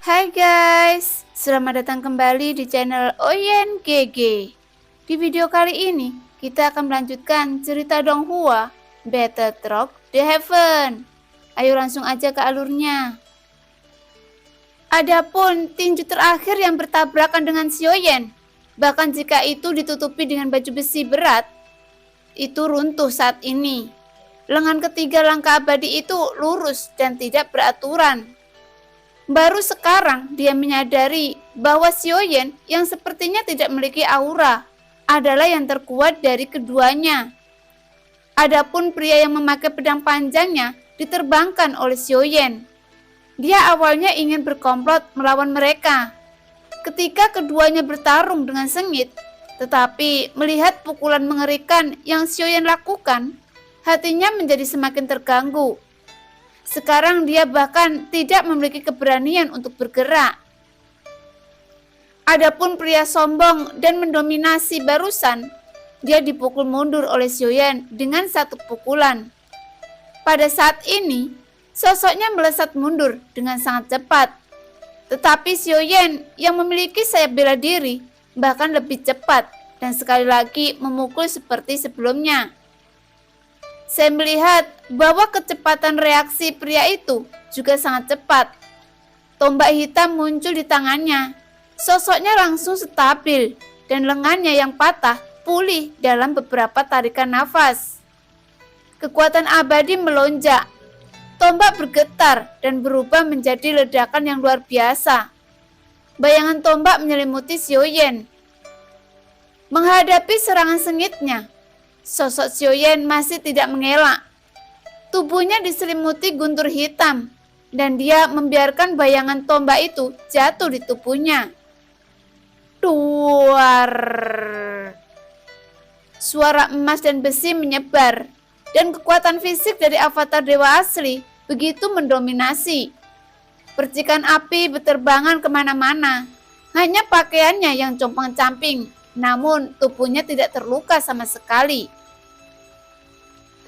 Hai guys, selamat datang kembali di channel Oyen GG. Di video kali ini, kita akan melanjutkan cerita Donghua, Battle Truck The Heaven. Ayo langsung aja ke alurnya. Adapun tinju terakhir yang bertabrakan dengan Xiaoyan, bahkan jika itu ditutupi dengan baju besi berat, itu runtuh saat ini. Lengan ketiga langkah abadi itu lurus dan tidak beraturan. Baru sekarang dia menyadari bahwa Xiaoyan yang sepertinya tidak memiliki aura adalah yang terkuat dari keduanya. Adapun pria yang memakai pedang panjangnya diterbangkan oleh Xiaoyan. Dia awalnya ingin berkomplot melawan mereka. Ketika keduanya bertarung dengan sengit, tetapi melihat pukulan mengerikan yang Xiaoyan lakukan, hatinya menjadi semakin terganggu. Sekarang dia bahkan tidak memiliki keberanian untuk bergerak. Adapun pria sombong dan mendominasi barusan, dia dipukul mundur oleh Xiaoyan dengan satu pukulan. Pada saat ini, sosoknya melesat mundur dengan sangat cepat. Tetapi Xiaoyan yang memiliki sayap bela diri bahkan lebih cepat dan sekali lagi memukul seperti sebelumnya. Saya melihat bahwa kecepatan reaksi pria itu juga sangat cepat. Tombak hitam muncul di tangannya. Sosoknya langsung stabil dan lengannya yang patah pulih dalam beberapa tarikan nafas. Kekuatan abadi melonjak. Tombak bergetar dan berubah menjadi ledakan yang luar biasa. Bayangan tombak menyelimuti Xiaoyan. Menghadapi serangan sengitnya, sosok Xiaoyan masih tidak mengelak. Tubuhnya diselimuti guntur hitam dan dia membiarkan bayangan tombak itu jatuh di tubuhnya. Duar. Suara emas dan besi menyebar dan kekuatan fisik dari avatar dewa asli begitu mendominasi. Percikan api berterbangan kemana-mana. Hanya pakaiannya yang compang-camping, namun tubuhnya tidak terluka sama sekali.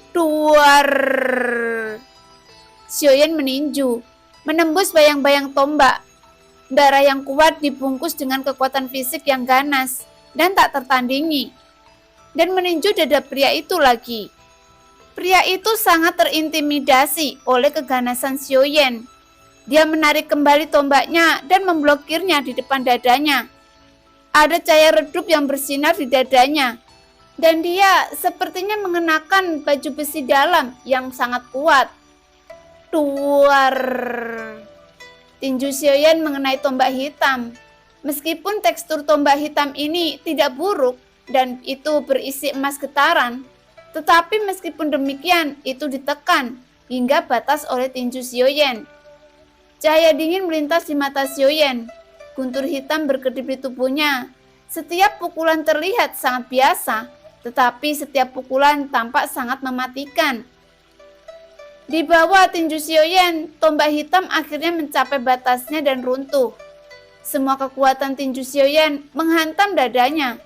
Duar. Xiaoyan meninju, menembus bayang-bayang tombak. Darah yang kuat dibungkus dengan kekuatan fisik yang ganas dan tak tertandingi. Dan meninju dada pria itu lagi. Pria itu sangat terintimidasi oleh keganasan Xiaoyan. Dia menarik kembali tombaknya dan memblokirnya di depan dadanya. Ada cahaya redup yang bersinar di dadanya. Dan dia sepertinya mengenakan baju besi dalam yang sangat kuat. Duar. Tinju Xiaoyan mengenai tombak hitam. Meskipun tekstur tombak hitam ini tidak buruk dan itu berisi emas getaran, tetapi meskipun demikian itu ditekan hingga batas oleh tinju Xiaoyan. Cahaya dingin melintas di mata Xiaoyan. Guntur hitam berkedip di tubuhnya. Setiap pukulan terlihat sangat biasa, tetapi setiap pukulan tampak sangat mematikan. Di bawah tinju Xiaoyan, tombak hitam akhirnya mencapai batasnya dan runtuh. Semua kekuatan tinju Xiaoyan menghantam dadanya,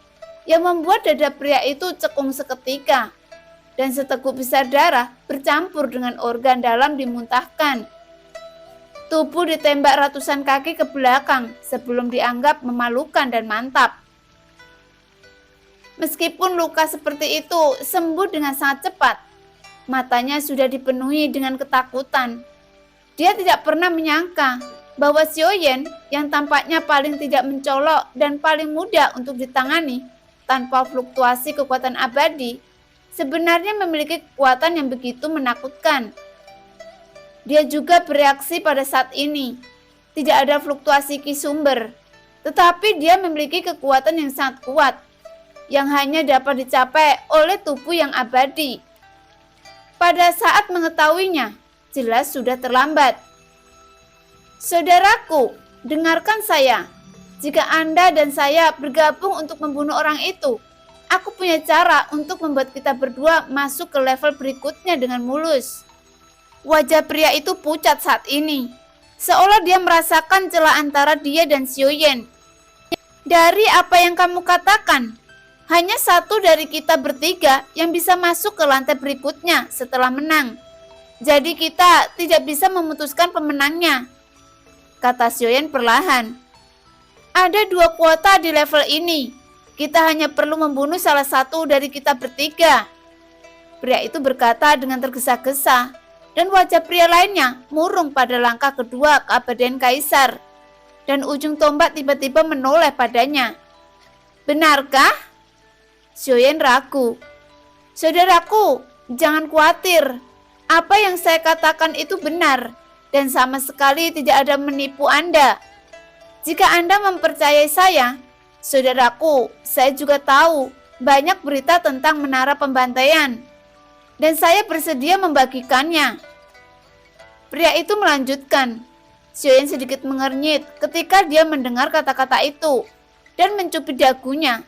yang membuat dada pria itu cekung seketika. Dan seteguk besar darah bercampur dengan organ dalam dimuntahkan. Tubuh ditembak ratusan kaki ke belakang sebelum dianggap memalukan dan mantap. Meskipun luka seperti itu sembuh dengan sangat cepat, matanya sudah dipenuhi dengan ketakutan. Dia tidak pernah menyangka bahwa Xiaoyan yang tampaknya paling tidak mencolok dan paling mudah untuk ditangani tanpa fluktuasi kekuatan abadi, sebenarnya memiliki kekuatan yang begitu menakutkan. Dia juga bereaksi pada saat ini. Tidak ada fluktuasi ki sumber, tetapi dia memiliki kekuatan yang sangat kuat yang hanya dapat dicapai oleh tubuh yang abadi. Pada saat mengetahuinya, jelas sudah terlambat. Saudaraku, dengarkan saya. Jika Anda dan saya bergabung untuk membunuh orang itu, aku punya cara untuk membuat kita berdua masuk ke level berikutnya dengan mulus. Wajah pria itu pucat saat ini, seolah dia merasakan celah antara dia dan Xiaoyan. Dari apa yang kamu katakan, hanya satu dari kita bertiga yang bisa masuk ke lantai berikutnya setelah menang. Jadi kita tidak bisa memutuskan pemenangnya. kata Xiaoyan perlahan. Ada 2 kuota di level ini. Kita hanya perlu membunuh salah satu dari kita bertiga. Pria itu berkata dengan tergesa-gesa, dan wajah pria lainnya murung pada langkah kedua keabadian Kaisar. Dan ujung tombak tiba-tiba menoleh padanya. Benarkah? Xiaoyan ragu. Saudaraku, jangan khawatir. Apa yang saya katakan itu benar, dan sama sekali tidak ada menipu Anda. Jika Anda mempercayai saya, saudaraku, saya juga tahu banyak berita tentang menara pembantaian. Dan saya bersedia membagikannya. Pria itu melanjutkan. Xiaoyan sedikit mengernyit ketika dia mendengar kata-kata itu dan mencubit dagunya.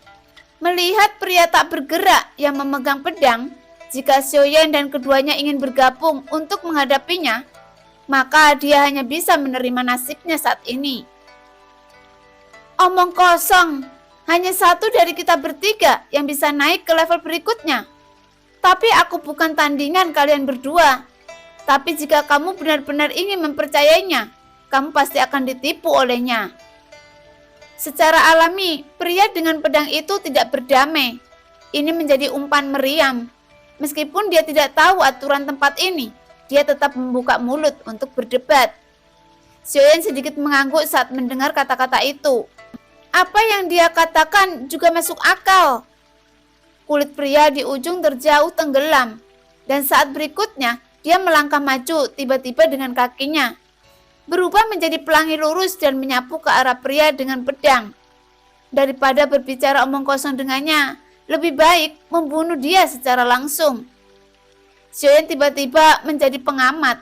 Melihat pria tak bergerak yang memegang pedang, jika Xiaoyan dan keduanya ingin bergabung untuk menghadapinya, maka dia hanya bisa menerima nasibnya saat ini. Omong kosong, hanya satu dari kita bertiga yang bisa naik ke level berikutnya. Tapi aku bukan tandingan kalian berdua. Tapi jika kamu benar-benar ingin mempercayainya, kamu pasti akan ditipu olehnya. Secara alami, pria dengan pedang itu tidak berdamai. Ini menjadi umpan meriam. Meskipun dia tidak tahu aturan tempat ini, dia tetap membuka mulut untuk berdebat. Xiaoyan sedikit mengangguk saat mendengar kata-kata itu. Apa yang dia katakan juga masuk akal. Kulit pria di ujung terjauh tenggelam, dan saat berikutnya dia melangkah maju tiba-tiba dengan kakinya, berubah menjadi pelangi lurus dan menyapu ke arah pria dengan pedang. Daripada berbicara omong kosong dengannya, lebih baik membunuh dia secara langsung. Xiaoyan tiba-tiba menjadi pengamat.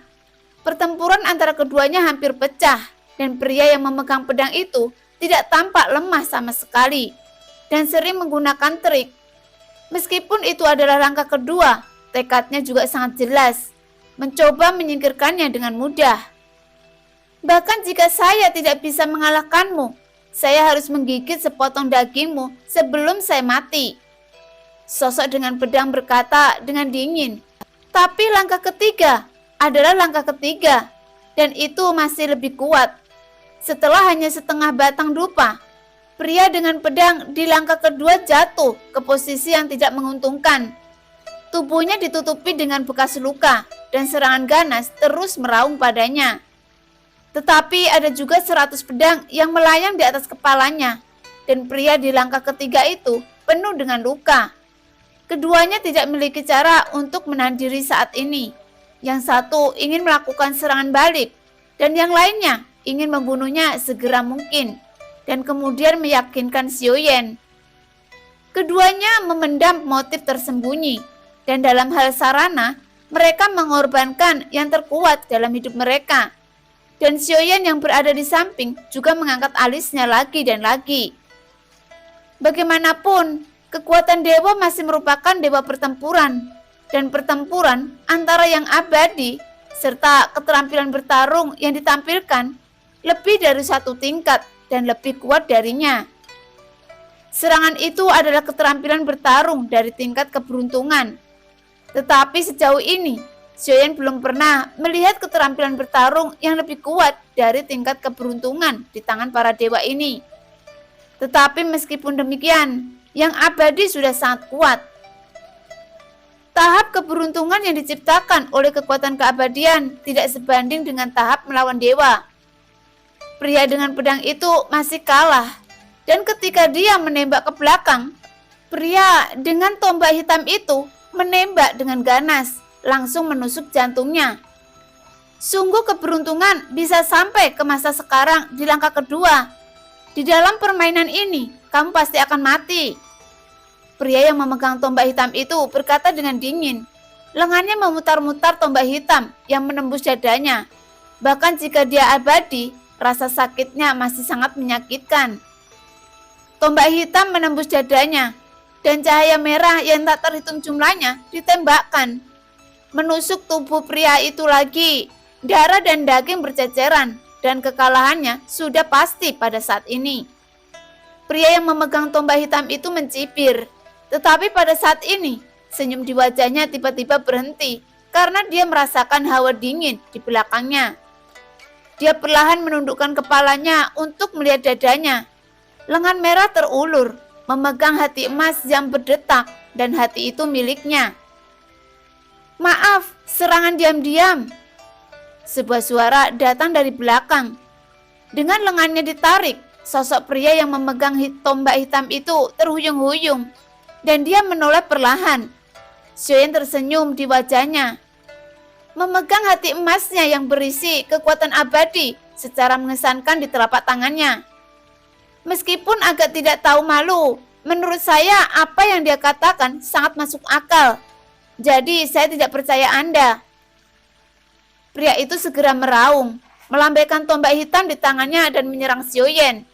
Pertempuran antara keduanya hampir pecah, dan pria yang memegang pedang itu tidak tampak lemah sama sekali, dan sering menggunakan trik. Meskipun itu adalah langkah kedua, tekadnya juga sangat jelas, mencoba menyingkirkannya dengan mudah. Bahkan jika saya tidak bisa mengalahkanmu, saya harus menggigit sepotong dagingmu sebelum saya mati. Sosok dengan pedang berkata dengan dingin. Tapi langkah ketiga adalah langkah ketiga, dan itu masih lebih kuat. Setelah hanya setengah batang dupa, pria dengan pedang di langkah kedua jatuh ke posisi yang tidak menguntungkan. Tubuhnya ditutupi dengan bekas luka dan serangan ganas terus meraung padanya. Tetapi ada juga 100 pedang yang melayang di atas kepalanya, dan pria di langkah ketiga itu penuh dengan luka. Keduanya tidak memiliki cara untuk menahan diri saat ini. Yang satu ingin melakukan serangan balik, dan yang lainnya ingin membunuhnya segera mungkin, dan kemudian meyakinkan Xiaoyan. Keduanya memendam motif tersembunyi, dan dalam hal sarana, mereka mengorbankan yang terkuat dalam hidup mereka. Dan Xiaoyan yang berada di samping juga mengangkat alisnya lagi dan lagi. Bagaimanapun, kekuatan dewa masih merupakan dewa pertempuran, dan pertempuran antara yang abadi serta keterampilan bertarung yang ditampilkan lebih dari satu tingkat dan lebih kuat darinya. Serangan itu adalah keterampilan bertarung dari tingkat keberuntungan. Tetapi sejauh ini, Xiaoyan belum pernah melihat keterampilan bertarung yang lebih kuat dari tingkat keberuntungan di tangan para dewa ini. Tetapi meskipun demikian, yang abadi sudah sangat kuat. Tahap keberuntungan yang diciptakan oleh kekuatan keabadian tidak sebanding dengan tahap melawan dewa. Pria dengan pedang itu masih kalah, dan ketika dia menembak ke belakang, pria dengan tombak hitam itu menembak dengan ganas, langsung menusuk jantungnya. Sungguh keberuntungan bisa sampai ke masa sekarang di langkah kedua. Di dalam permainan ini, kamu pasti akan mati. Pria yang memegang tombak hitam itu berkata dengan dingin. Lengannya memutar-mutar tombak hitam yang menembus dadanya. Bahkan jika dia abadi, rasa sakitnya masih sangat menyakitkan. Tombak hitam menembus dadanya, dan cahaya merah yang tak terhitung jumlahnya ditembakkan. Menusuk tubuh pria itu lagi. Darah dan daging berceceran, dan kekalahannya sudah pasti pada saat ini. Pria yang memegang tombak hitam itu mencibir. Tetapi pada saat ini, senyum di wajahnya tiba-tiba berhenti karena dia merasakan hawa dingin di belakangnya. Dia perlahan menundukkan kepalanya untuk melihat dadanya. Lengan merah terulur, memegang hati emas yang berdetak, dan hati itu miliknya. "Maaf, serangan diam-diam." Sebuah suara datang dari belakang. Dengan lengannya ditarik, sosok pria yang memegang tombak hitam itu terhuyung-huyung, dan dia menoleh perlahan. Xiaoyan tersenyum di wajahnya. Memegang hati emasnya yang berisi kekuatan abadi secara mengesankan di telapak tangannya. Meskipun agak tidak tahu malu, menurut saya apa yang dia katakan sangat masuk akal. Jadi saya tidak percaya Anda. Pria itu segera meraung, melambaikan tombak hitam di tangannya dan menyerang Xiaoyan.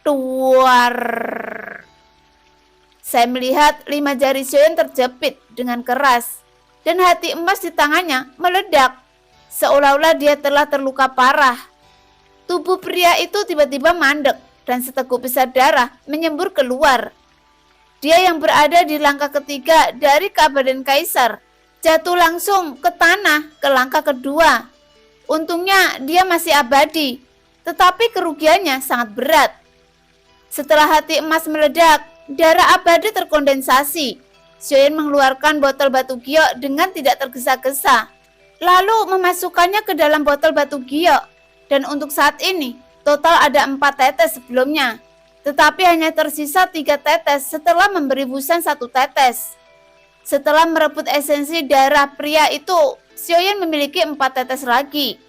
Duar. Saya melihat 5 jari Xiaoyan terjepit dengan keras, dan hati emas di tangannya meledak, seolah-olah dia telah terluka parah. Tubuh pria itu tiba-tiba mandek, dan seteguk besar darah menyembur keluar. Dia yang berada di langkah ketiga dari keabadian Kaisar, jatuh langsung ke tanah ke langkah kedua. Untungnya dia masih abadi, tetapi kerugiannya sangat berat. Setelah hati emas meledak, darah abadi terkondensasi. Xiaoyan mengeluarkan botol batu giok dengan tidak tergesa-gesa, lalu memasukkannya ke dalam botol batu giok. Dan untuk saat ini, total ada 4 tetes sebelumnya, tetapi hanya tersisa 3 tetes setelah memberi busan 1 tetes. Setelah merebut esensi darah pria itu, Xiaoyan memiliki 4 tetes lagi.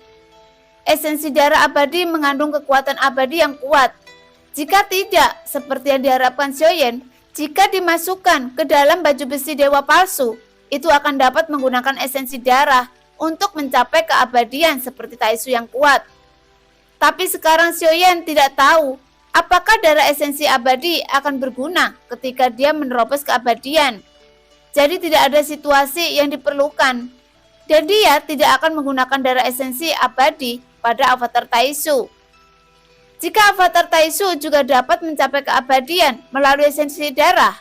Esensi darah abadi mengandung kekuatan abadi yang kuat. Jika tidak, seperti yang diharapkan Xiaoyan, jika dimasukkan ke dalam baju besi dewa palsu, itu akan dapat menggunakan esensi darah untuk mencapai keabadian seperti Taisu yang kuat. Tapi sekarang Xiaoyan tidak tahu apakah darah esensi abadi akan berguna ketika dia menerobos keabadian. Jadi tidak ada situasi yang diperlukan, dan dia tidak akan menggunakan darah esensi abadi pada avatar Taisu. Jika avatar Taisu juga dapat mencapai keabadian melalui esensi darah,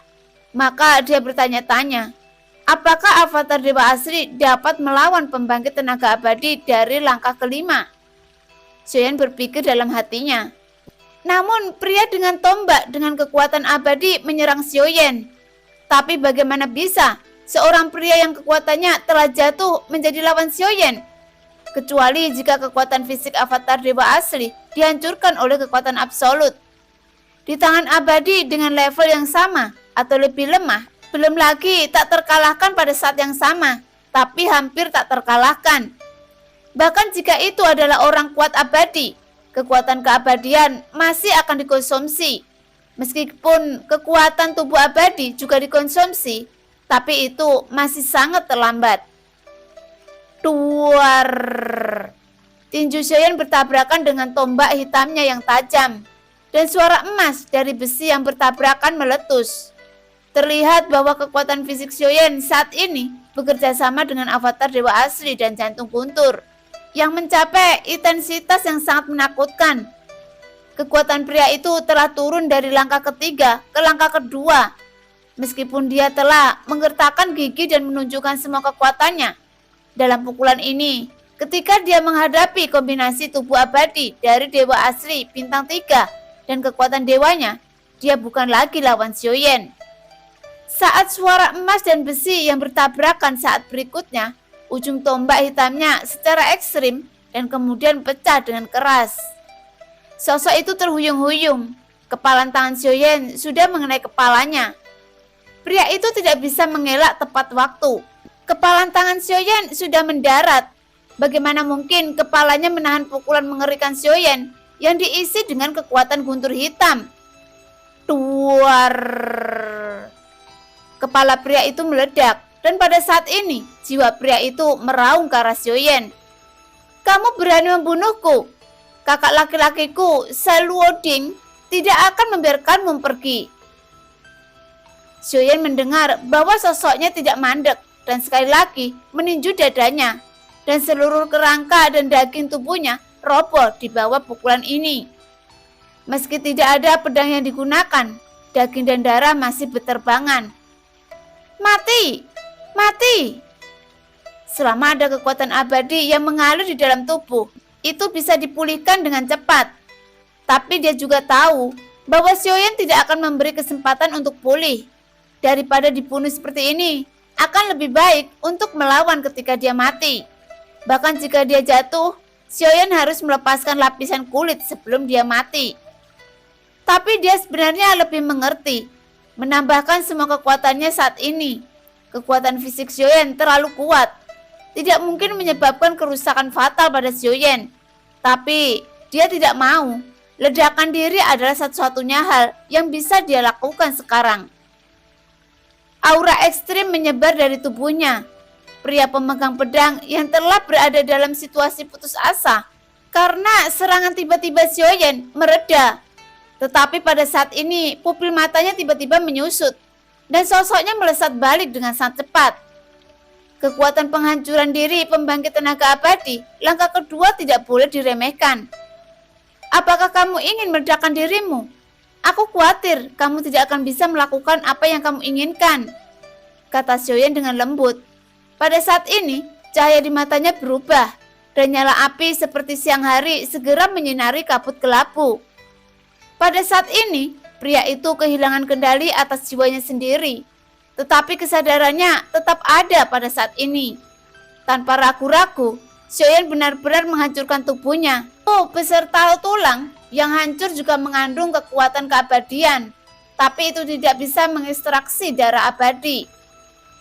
maka dia bertanya-tanya, apakah avatar Dewa Asri dapat melawan pembangkit tenaga abadi dari langkah kelima? Xiaoyan berpikir dalam hatinya. Namun pria dengan tombak dengan kekuatan abadi menyerang Xiaoyan. Tapi bagaimana bisa seorang pria yang kekuatannya telah jatuh menjadi lawan Xiaoyan? Kecuali jika kekuatan fisik avatar Dewa Asli dihancurkan oleh kekuatan absolut. Di tangan abadi dengan level yang sama atau lebih lemah, belum lagi tak terkalahkan pada saat yang sama, tapi hampir tak terkalahkan. Bahkan jika itu adalah orang kuat abadi, kekuatan keabadian masih akan dikonsumsi. Meskipun kekuatan tubuh abadi juga dikonsumsi, tapi itu masih sangat terlambat. Duar. Tinju Xiaoyan bertabrakan dengan tombak hitamnya yang tajam, dan suara emas dari besi yang bertabrakan meletus. Terlihat bahwa kekuatan fisik Xiaoyan saat ini bekerja sama dengan avatar Dewa Asli dan Jantung Guntur, yang mencapai intensitas yang sangat menakutkan. Kekuatan pria itu telah turun dari langkah ketiga ke langkah kedua. Meskipun dia telah menggertakkan gigi dan menunjukkan semua kekuatannya dalam pukulan ini, ketika dia menghadapi kombinasi tubuh abadi dari Dewa Asli bintang 3 dan kekuatan dewanya, dia bukan lagi lawan Xiaoyan. Saat suara emas dan besi yang bertabrakan saat berikutnya, ujung tombak hitamnya secara ekstrim dan kemudian pecah dengan keras. Sosok itu terhuyung-huyung. Kepalan tangan Xiaoyan sudah mengenai kepalanya. Pria itu tidak bisa mengelak tepat waktu. Kepalan tangan Xiaoyan sudah mendarat. Bagaimana mungkin kepalanya menahan pukulan mengerikan Xiaoyan yang diisi dengan kekuatan guntur hitam? Duar. Kepala pria itu meledak, dan pada saat ini jiwa pria itu meraung ke arah Xiaoyan. Kamu berani membunuhku? Kakak laki-lakiku, Saluoding, tidak akan membiarkanmu pergi. Xiaoyan mendengar bahwa sosoknya tidak mandek dan sekali lagi meninju dadanya, dan seluruh kerangka dan daging tubuhnya roboh di bawah pukulan ini. Meski tidak ada pedang yang digunakan, daging dan darah masih berterbangan. Mati! Mati! Selama ada kekuatan abadi yang mengalir di dalam tubuh, itu bisa dipulihkan dengan cepat. Tapi dia juga tahu bahwa Xiaoyan tidak akan memberi kesempatan untuk pulih. Daripada dibunuh seperti ini, akan lebih baik untuk melawan ketika dia mati. Bahkan jika dia jatuh, Xiaoyan harus melepaskan lapisan kulit sebelum dia mati. Tapi dia sebenarnya lebih mengerti, menambahkan semua kekuatannya saat ini. Kekuatan fisik Xiaoyan terlalu kuat, tidak mungkin menyebabkan kerusakan fatal pada Xiaoyan. Tapi dia tidak mau. Ledakan diri adalah satu-satunya hal yang bisa dia lakukan sekarang. Aura ekstrim menyebar dari tubuhnya. Pria pemegang pedang yang telah berada dalam situasi putus asa karena serangan tiba-tiba Xiaoyan mereda. Tetapi pada saat ini pupil matanya tiba-tiba menyusut dan sosoknya melesat balik dengan sangat cepat. Kekuatan penghancuran diri pembangkit tenaga abadi langkah kedua tidak boleh diremehkan. Apakah kamu ingin meledakkan dirimu? Aku khawatir kamu tidak akan bisa melakukan apa yang kamu inginkan, kata Xiaoyan dengan lembut. Pada saat ini, cahaya di matanya berubah, dan nyala api seperti siang hari segera menyinari kabut kelabu. Pada saat ini, pria itu kehilangan kendali atas jiwanya sendiri, tetapi kesadarannya tetap ada pada saat ini. Tanpa ragu-ragu, Xiaoyan benar-benar menghancurkan tubuhnya. Beserta tulang yang hancur juga mengandung kekuatan keabadian, tapi itu tidak bisa mengekstraksi darah abadi.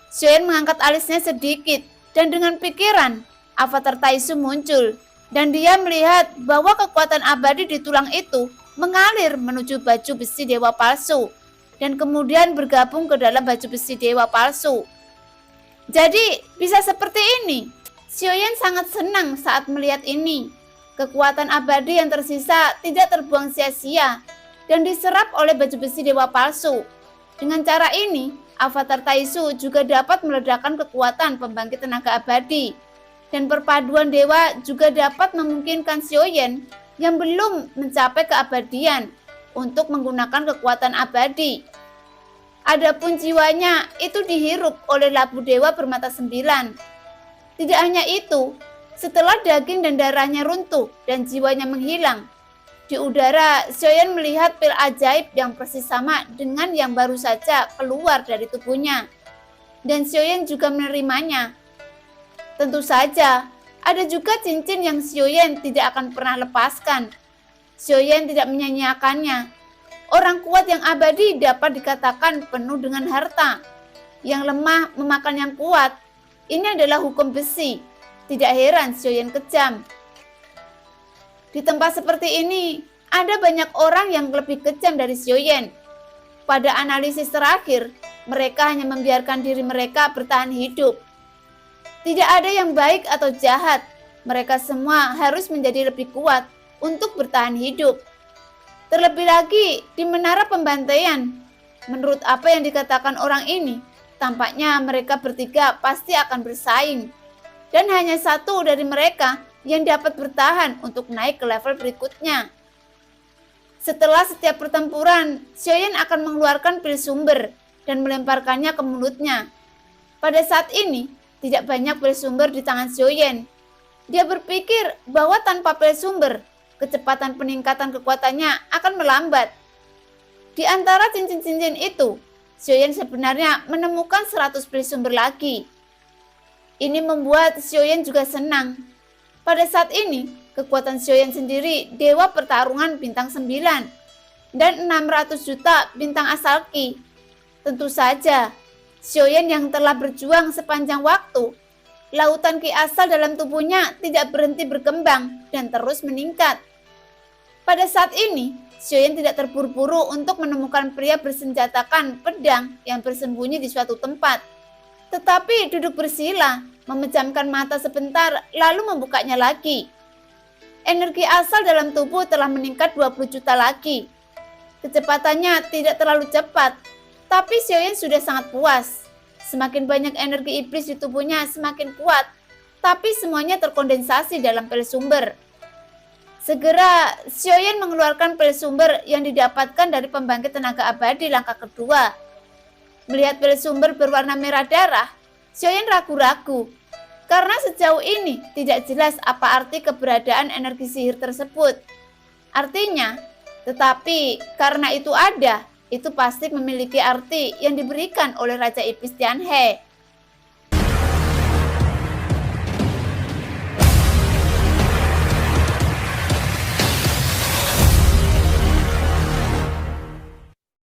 Xiaoyan mengangkat alisnya sedikit, dan dengan pikiran, avatar Taisu muncul, dan dia melihat bahwa kekuatan abadi di tulang itu mengalir menuju baju besi dewa palsu, dan kemudian bergabung ke dalam baju besi dewa palsu. Jadi, bisa seperti ini. Xiaoyan sangat senang saat melihat ini. Kekuatan abadi yang tersisa tidak terbuang sia-sia dan diserap oleh baju besi dewa palsu. Dengan cara ini, avatar Taisu juga dapat meledakkan kekuatan pembangkit tenaga abadi. Dan perpaduan dewa juga dapat memungkinkan Xiaoyan yang belum mencapai keabadian untuk menggunakan kekuatan abadi. Adapun jiwanya itu dihirup oleh labu dewa bermata 9. Tidak hanya itu, setelah daging dan darahnya runtuh dan jiwanya menghilang, di udara Xiaoyan melihat pil ajaib yang persis sama dengan yang baru saja keluar dari tubuhnya. Dan Xiaoyan juga menerimanya. Tentu saja, ada juga cincin yang Xiaoyan tidak akan pernah lepaskan. Xiaoyan tidak menyanyiakannya. Orang kuat yang abadi dapat dikatakan penuh dengan harta. Yang lemah memakan yang kuat. Ini adalah hukum besi. Tidak heran Xiaoyan kejam. Di tempat seperti ini, ada banyak orang yang lebih kejam dari Xiaoyan. Pada analisis terakhir, mereka hanya membiarkan diri mereka bertahan hidup. Tidak ada yang baik atau jahat. Mereka semua harus menjadi lebih kuat untuk bertahan hidup. Terlebih lagi di menara pembantaian. Menurut apa yang dikatakan orang ini, tampaknya mereka bertiga pasti akan bersaing. Dan hanya satu dari mereka yang dapat bertahan untuk naik ke level berikutnya. Setelah setiap pertempuran, Xiaoyan akan mengeluarkan pil sumber dan melemparkannya ke mulutnya. Pada saat ini, tidak banyak pil sumber di tangan Xiaoyan. Dia berpikir bahwa tanpa pil sumber, kecepatan peningkatan kekuatannya akan melambat. Di antara cincin-cincin itu, Xiaoyan sebenarnya menemukan 100 pil sumber lagi. Ini membuat Xiaoyan juga senang. Pada saat ini, kekuatan Xiaoyan sendiri dewa pertarungan bintang 9 dan 600 juta bintang asal Qi. Tentu saja, Xiaoyan yang telah berjuang sepanjang waktu, lautan Qi asal dalam tubuhnya tidak berhenti berkembang dan terus meningkat. Pada saat ini, Xiaoyan tidak terburu-buru untuk menemukan pria bersenjatakan pedang yang bersembunyi di suatu tempat. Tetapi duduk bersila, memejamkan mata sebentar, lalu membukanya lagi. Energi asal dalam tubuh telah meningkat 20 juta lagi. Kecepatannya tidak terlalu cepat, tapi Xiaoyan sudah sangat puas. Semakin banyak energi iblis di tubuhnya semakin kuat, tapi semuanya terkondensasi dalam pil sumber. Segera, Xiaoyan mengeluarkan pil sumber yang didapatkan dari pembangkit tenaga abadi langkah kedua. Melihat pil sumber berwarna merah darah, Xiaoyan ragu-ragu. Karena sejauh ini tidak jelas apa arti keberadaan energi sihir tersebut. Artinya, tetapi karena itu ada, itu pasti memiliki arti yang diberikan oleh Raja Iblis Tianhe.